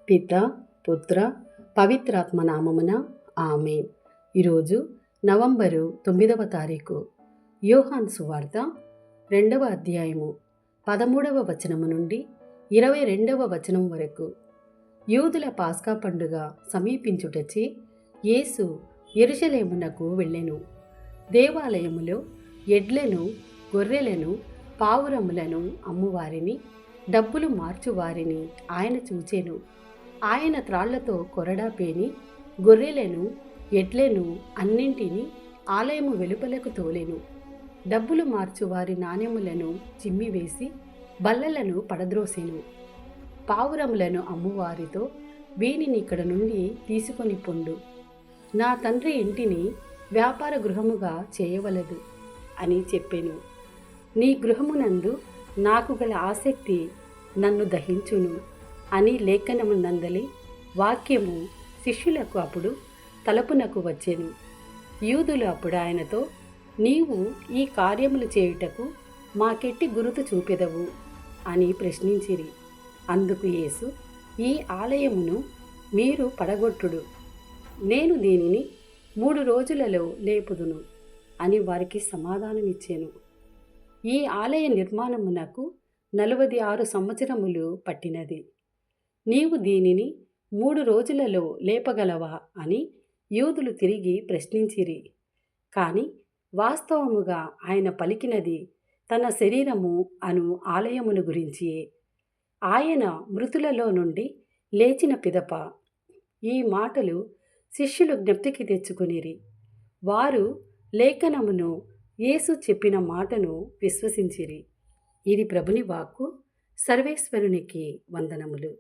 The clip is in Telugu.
పిత, పుత్ర, పవిత్రాత్మ నామమున ఆమేన్. ఈరోజు నవంబరు 9వ తారీఖు. యోహాను సువార్త 2వ అధ్యాయము 13వ వచనము నుండి 22వ వచనం వరకు. యూదుల పాస్కా పండుగ సమీపించుటచే యేసు యెరూషలేమునకు వెళ్ళెను. దేవాలయములో ఎడ్లను, గొర్రెలను, పావురములను అమ్మువారిని, డబ్బులు మార్చువారిని ఆయన చూచెను. ఆయన త్రాళ్లతో కొరడా పేని గొర్రెలను, ఎడ్లను అన్నింటినీ ఆలయము వెలుపలకు తోలెను. డబ్బులు మార్చువారి నాణెములను చిమ్మివేసి బల్లలను పడద్రోసెను. పావురములను అమ్మువారితో, వీనిని ఇక్కడ నుండి తీసుకొని పొండు, నా తండ్రి ఇంటిని వ్యాపార గృహముగా చేయవలదు అని చెప్పెను. నీ గృహమునందు నాకు గల ఆసక్తి నన్ను దహించును అని లేఖనమునందలి వాక్యము శిష్యులకు అప్పుడు తలపునకు వచ్చెను. యూదులు అప్పుడు ఆయనతో, నీవు ఈ కార్యములు చేయుటకు మాకెట్టి గురుతు చూపెదవు అని ప్రశ్నించిరి. అందుకు యేసు, ఈ ఆలయమును మీరు పడగొట్టుడు, నేను దీనిని 3 రోజులలో లేపుదును అని వారికి సమాధానమిచ్చెను. ఈ ఆలయ నిర్మాణమునకు 46 సంవత్సరములు పట్టినది. నీవు దీనిని 3 రోజులలో లేపగలవా అని యూదులు తిరిగి ప్రశ్నించిరి. కానీ వాస్తవముగా ఆయన పలికినది తన శరీరము అను ఆలయమును గురించియే. ఆయన మృతులలో నుండి లేచిన పిదప ఈ మాటలు శిష్యులు జ్ఞప్తికి తెచ్చుకొనిరి. వారు లేఖనమును, యేసు చెప్పిన మాటను విశ్వసించిరి. ఇది ప్రభుని వాక్కు. సర్వేశ్వరునికి వందనములు.